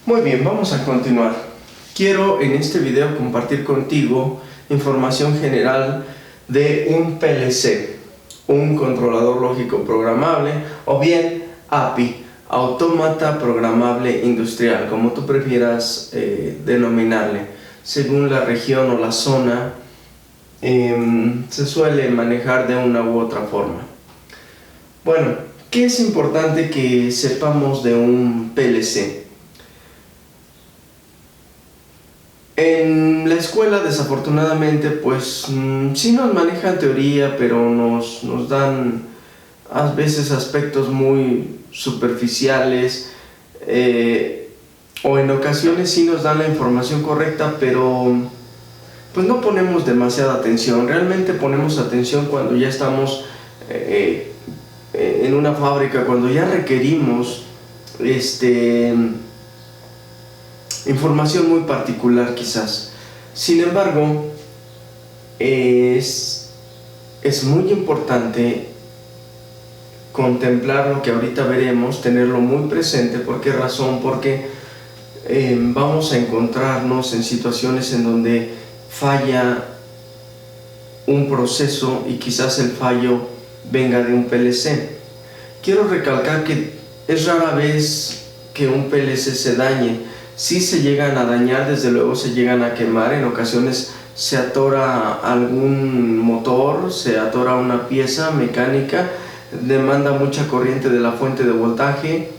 Muy bien, vamos a continuar. Quiero en este video compartir contigo información general de un PLC, un controlador lógico programable, o bien API, autómata programable industrial, como tú prefieras denominarle. Según la región o la zona, se suele manejar de una u otra forma. Bueno, ¿qué es importante que sepamos de un PLC? En la escuela, desafortunadamente, pues sí nos manejan teoría, pero nos dan a veces aspectos muy superficiales, o en ocasiones sí nos dan la información correcta, pero pues no ponemos demasiada atención. Realmente ponemos atención cuando ya estamos en una fábrica, cuando ya requerimos información muy particular quizás. Sin embargo, es muy importante contemplar lo que ahorita veremos, tenerlo muy presente. ¿Por qué razón? Porque vamos a encontrarnos en situaciones en donde falla un proceso y quizás el fallo venga de un PLC. Quiero recalcar que es rara vez que un PLC se dañe. Si se llegan a dañar, desde luego se llegan a quemar. En ocasiones se atora algún motor, se atora una pieza mecánica, demanda mucha corriente de la fuente de voltaje,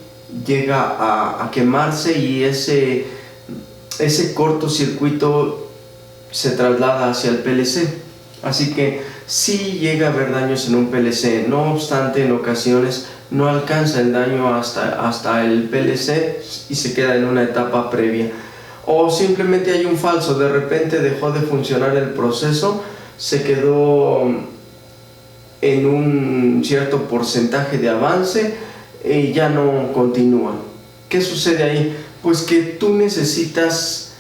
llega a quemarse y ese cortocircuito se traslada hacia el PLC. Así que sí llega a haber daños en un PLC. No obstante, en ocasiones no alcanza el daño hasta el PLC y se queda en una etapa previa. O simplemente hay un falso, de repente dejó de funcionar el proceso, se quedó en un cierto porcentaje de avance y ya no continúa. ¿Qué sucede ahí? Pues que tú necesitas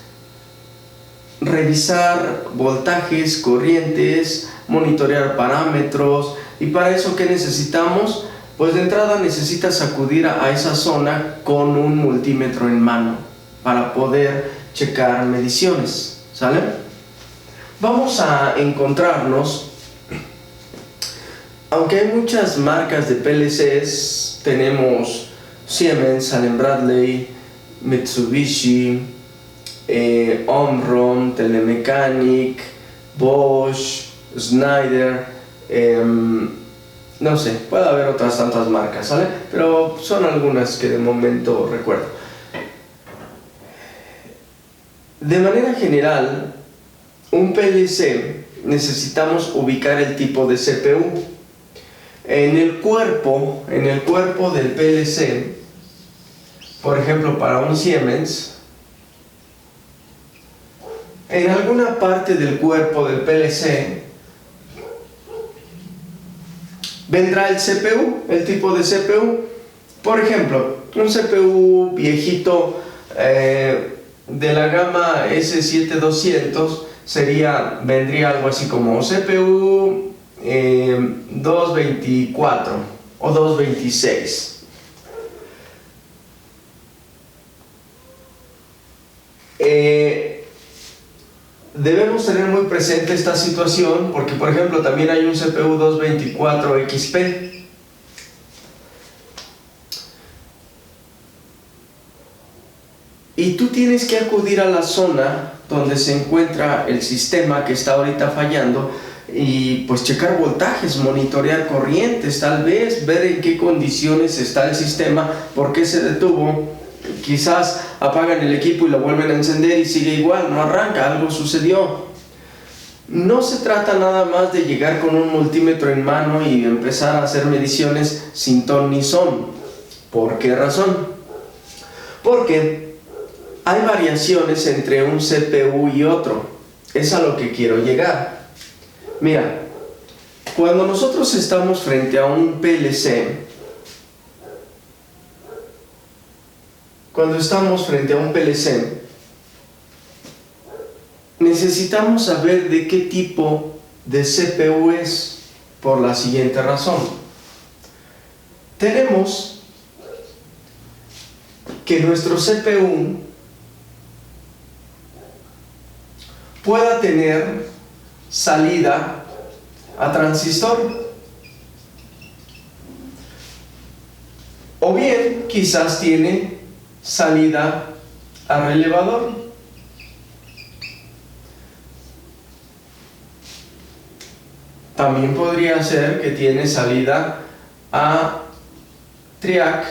revisar voltajes, corrientes, monitorear parámetros. ¿Y para eso qué necesitamos? Pues de entrada necesitas acudir a esa zona con un multímetro en mano para poder checar mediciones, ¿sale? Vamos a encontrarnos, aunque hay muchas marcas de PLCs, tenemos Siemens, Allen-Bradley, Mitsubishi, Omron, Telemecanic, Bosch, Schneider, no sé, puede haber otras tantas marcas, ¿sale? Pero son algunas que de momento recuerdo. De manera general, un PLC necesitamos ubicar el tipo de CPU. En el cuerpo del PLC, por ejemplo, para un Siemens, en alguna parte del cuerpo del PLC vendrá el CPU, el tipo de CPU. Por ejemplo, un CPU viejito de la gama S7200 vendría algo así como CPU 224 o 226. Debemos tener muy presente esta situación porque, por ejemplo, también hay un CPU 224 XP. Y tú tienes que acudir a la zona donde se encuentra el sistema que está ahorita fallando y pues checar voltajes, monitorear corrientes, tal vez ver en qué condiciones está el sistema, por qué se detuvo. Quizás apagan el equipo y lo vuelven a encender y sigue igual, no arranca, algo sucedió. No se trata nada más de llegar con un multímetro en mano y empezar a hacer mediciones sin ton ni son. ¿Por qué razón? Porque hay variaciones entre un CPU y otro. Es a lo que quiero llegar. Mira, cuando nosotros estamos frente a un PLC, necesitamos saber de qué tipo de CPU es, por la siguiente razón. Tenemos que nuestro CPU pueda tener salida a transistor. O bien quizás tiene salida a relevador. También podría ser que tiene salida a triac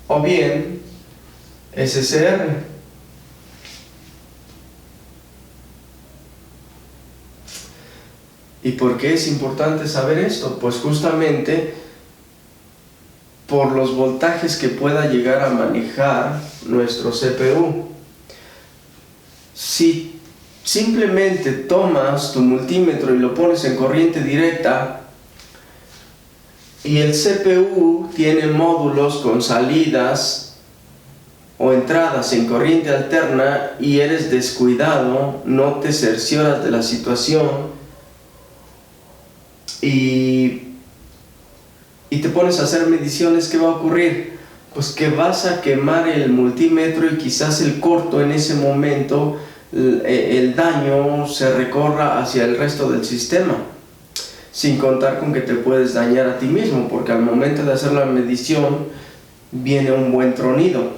o bien SCR. ¿Y por qué es importante saber esto? Pues justamente por los voltajes que pueda llegar a manejar nuestro CPU. Si simplemente tomas tu multímetro y lo pones en corriente directa y el CPU tiene módulos con salidas o entradas en corriente alterna y eres descuidado, no te cercioras de la situación y te pones a hacer mediciones, ¿qué va a ocurrir? Pues que vas a quemar el multímetro y quizás el corto en ese momento, el daño se recorra hacia el resto del sistema, sin contar con que te puedes dañar a ti mismo, porque al momento de hacer la medición viene un buen tronido.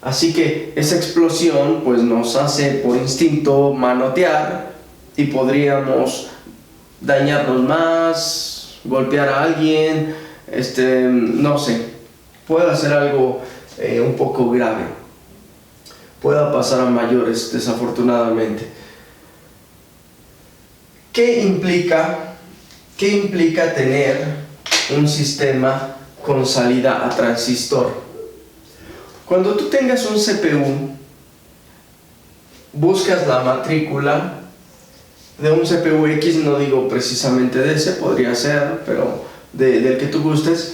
Así que esa explosión pues nos hace por instinto manotear y podríamos dañarnos más, golpear a alguien, no sé, puede hacer algo un poco grave, pueda pasar a mayores desafortunadamente. ¿Qué implica tener un sistema con salida a transistor? Cuando tú tengas un CPU, buscas la matrícula de un CPU X, no digo precisamente de ese, podría ser, pero del que tú gustes.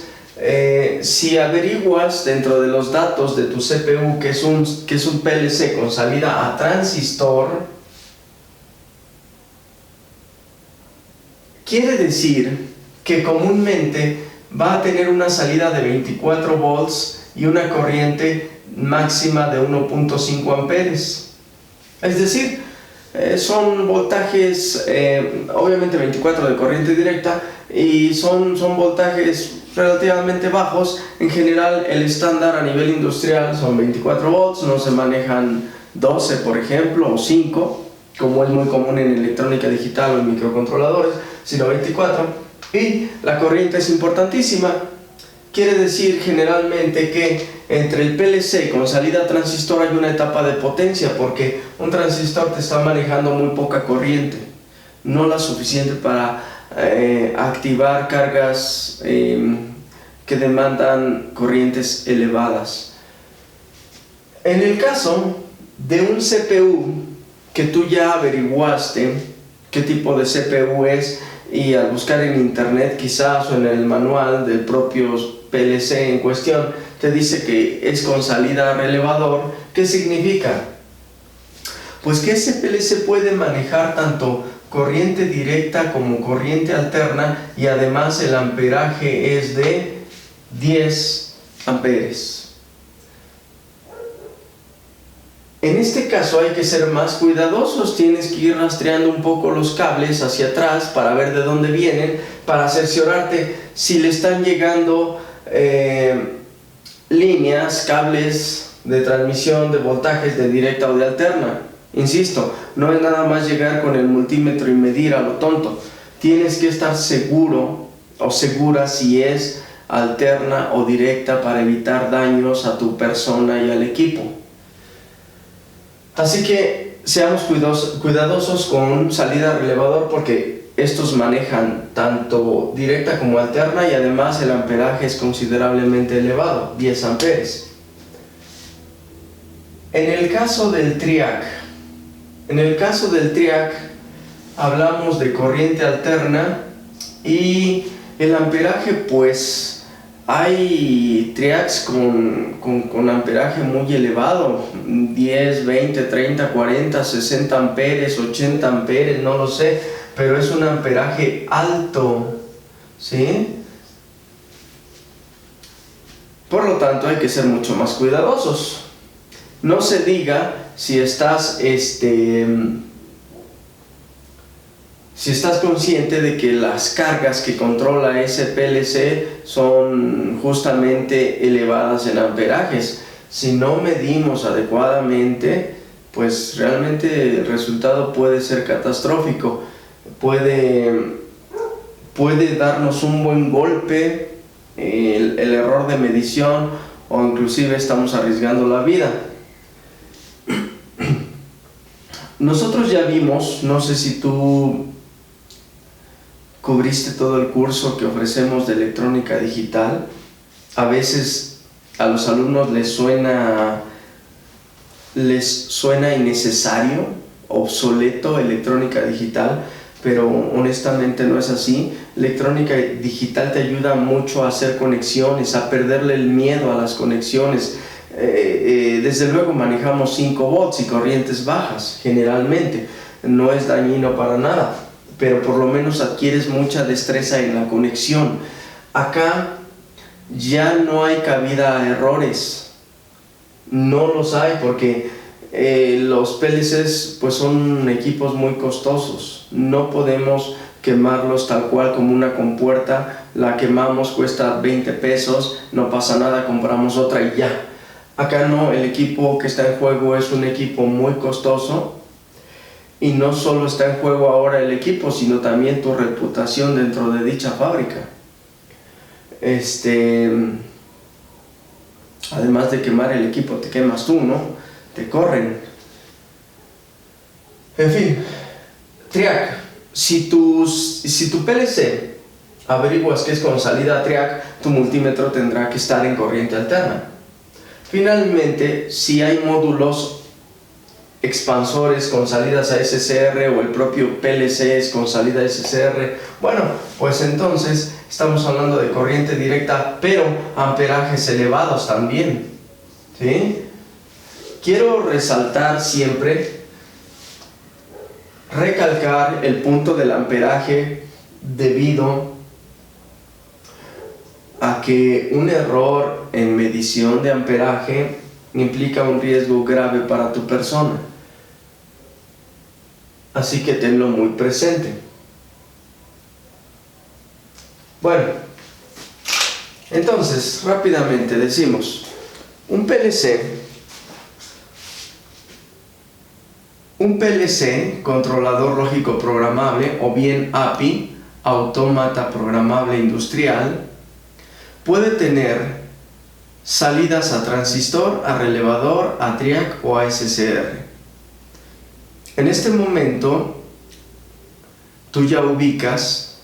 Si averiguas dentro de los datos de tu CPU que es un PLC con salida a transistor, quiere decir que comúnmente va a tener una salida de 24 volts y una corriente máxima de 1.5 amperes. Es decir, son voltajes, obviamente 24 de corriente directa, y son voltajes relativamente bajos. En general el estándar a nivel industrial son 24 volts, no se manejan 12 por ejemplo o 5 como es muy común en electrónica digital o en microcontroladores, sino 24, y la corriente es importantísima. Quiere decir generalmente que entre el PLC con salida a transistor hay una etapa de potencia, porque un transistor te está manejando muy poca corriente, no la suficiente para activar cargas que demandan corrientes elevadas. En el caso de un CPU que tú ya averiguaste qué tipo de CPU es, y al buscar en internet quizás o en el manual del propio PLC en cuestión te dice que es con salida a relevador, ¿qué significa? Pues que ese PLC puede manejar tanto corriente directa como corriente alterna, y además el amperaje es de 10 amperes. En este caso hay que ser más cuidadosos, tienes que ir rastreando un poco los cables hacia atrás para ver de dónde vienen, para cerciorarte si le están llegando líneas, cables de transmisión de voltajes de directa o de alterna. Insisto, no es nada más llegar con el multímetro y medir a lo tonto, tienes que estar seguro o segura si es alterna o directa para evitar daños a tu persona y al equipo. Así que seamos cuidadosos con salida a relevador, porque estos manejan tanto directa como alterna, y además el amperaje es considerablemente elevado, 10 amperes. En el caso del triac, hablamos de corriente alterna, y el amperaje, pues hay triacs con amperaje muy elevado, 10, 20, 30, 40, 60 amperes, 80 amperes, no lo sé, pero es un amperaje alto, ¿sí? Por lo tanto hay que ser mucho más cuidadosos. No se diga si estás si estás consciente de que las cargas que controla ese PLC son justamente elevadas en amperajes. Si no medimos adecuadamente, pues realmente el resultado puede ser catastrófico. Puede darnos un buen golpe el error de medición, o inclusive estamos arriesgando la vida. Nosotros ya vimos, no sé si tú cubriste todo el curso que ofrecemos de electrónica digital. A veces a los alumnos les suena innecesario, obsoleto electrónica digital, pero honestamente no es así. Electrónica digital te ayuda mucho a hacer conexiones, a perderle el miedo a las conexiones. Desde luego manejamos 5 volts y corrientes bajas, generalmente. No es dañino para nada, pero por lo menos adquieres mucha destreza en la conexión. Acá ya no hay cabida a errores. No los hay porque los PLCs pues son equipos muy costosos. No podemos quemarlos tal cual como una compuerta. La quemamos, cuesta 20 pesos, no pasa nada, compramos otra y ya. Acá no, el equipo que está en juego es un equipo muy costoso, y no solo está en juego ahora el equipo, sino también tu reputación dentro de dicha fábrica. Además de quemar el equipo, te quemas tú, ¿no? Te corren. En fin, TRIAC. Si tu PLC averiguas que es con salida a TRIAC, tu multímetro tendrá que estar en corriente alterna. Finalmente, si hay módulos expansores con salidas a SCR o el propio PLC es con salida a SCR, bueno, pues entonces estamos hablando de corriente directa, pero amperajes elevados también, ¿sí? Quiero resaltar siempre, recalcar el punto del amperaje debido a que un error en medición de amperaje implica un riesgo grave para tu persona. Así que tenlo muy presente. Bueno, entonces rápidamente decimos, un PLC, controlador lógico programable, o bien API, autómata programable industrial, puede tener salidas a transistor, a relevador, a TRIAC o a SCR. En este momento, tú ya ubicas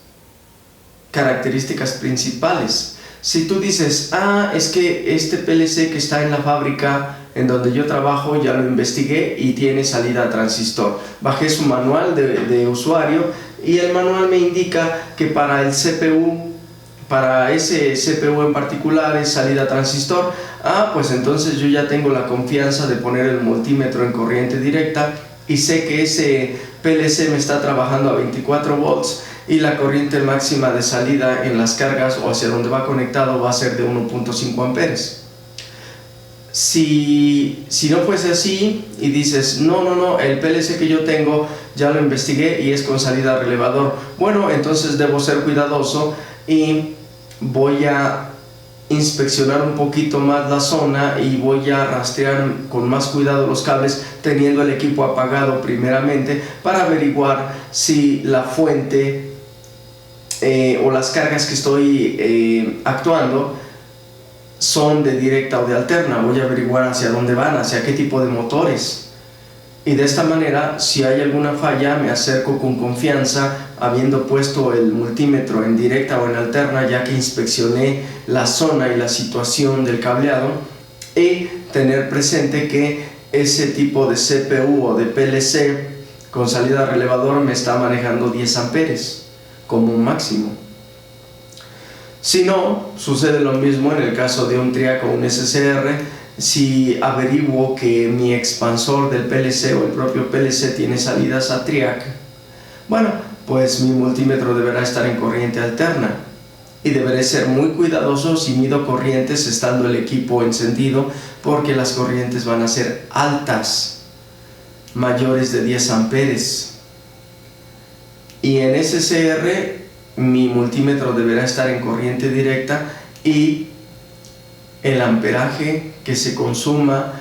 características principales. Si tú dices, es que este PLC que está en la fábrica en donde yo trabajo, ya lo investigué y tiene salida a transistor. Bajé su manual de usuario y el manual me indica que para el CPU, para ese CPU en particular, es salida a transistor. Pues entonces yo ya tengo la confianza de poner el multímetro en corriente directa y sé que ese PLC me está trabajando a 24 volts y la corriente máxima de salida en las cargas o hacia donde va conectado va a ser de 1.5 amperes. Si no fuese así y dices, no, el PLC que yo tengo ya lo investigué y es con salida a relevador, bueno, entonces debo ser cuidadoso y voy a inspeccionar un poquito más la zona y voy a rastrear con más cuidado los cables, teniendo el equipo apagado primeramente, para averiguar si la fuente o las cargas que estoy actuando son de directa o de alterna. Voy a averiguar hacia dónde van, hacia qué tipo de motores, y de esta manera, si hay alguna falla, me acerco con confianza, habiendo puesto el multímetro en directa o en alterna, ya que inspeccioné la zona y la situación del cableado, y tener presente que ese tipo de CPU o de PLC con salida a relevador me está manejando 10 amperes como un máximo. Si no, sucede lo mismo en el caso de un TRIAC o un SCR. Si averiguo que mi expansor del PLC o el propio PLC tiene salidas a TRIAC, bueno, pues mi multímetro deberá estar en corriente alterna, y deberé ser muy cuidadoso si mido corrientes estando el equipo encendido, porque las corrientes van a ser altas, mayores de 10 amperes. Y en SCR mi multímetro deberá estar en corriente directa y el amperaje que se consuma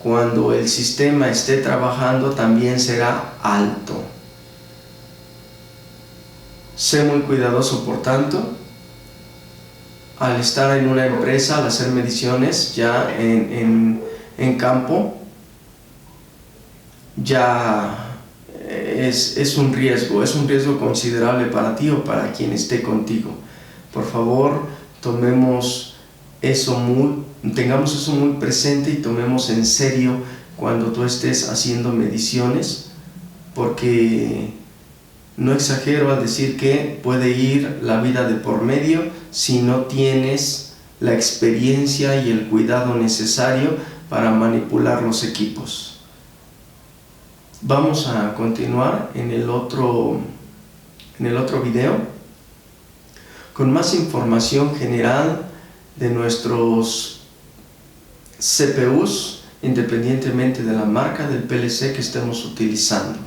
cuando el sistema esté trabajando también será alto. Sé muy cuidadoso, por tanto, al estar en una empresa, al hacer mediciones ya en campo, ya es un riesgo considerable para ti o para quien esté contigo. Por favor, tengamos eso muy presente y tomemos en serio cuando tú estés haciendo mediciones, porque no exagero al decir que puede ir la vida de por medio si no tienes la experiencia y el cuidado necesario para manipular los equipos. Vamos a continuar en el otro video con más información general de nuestros CPUs, independientemente de la marca del PLC que estemos utilizando.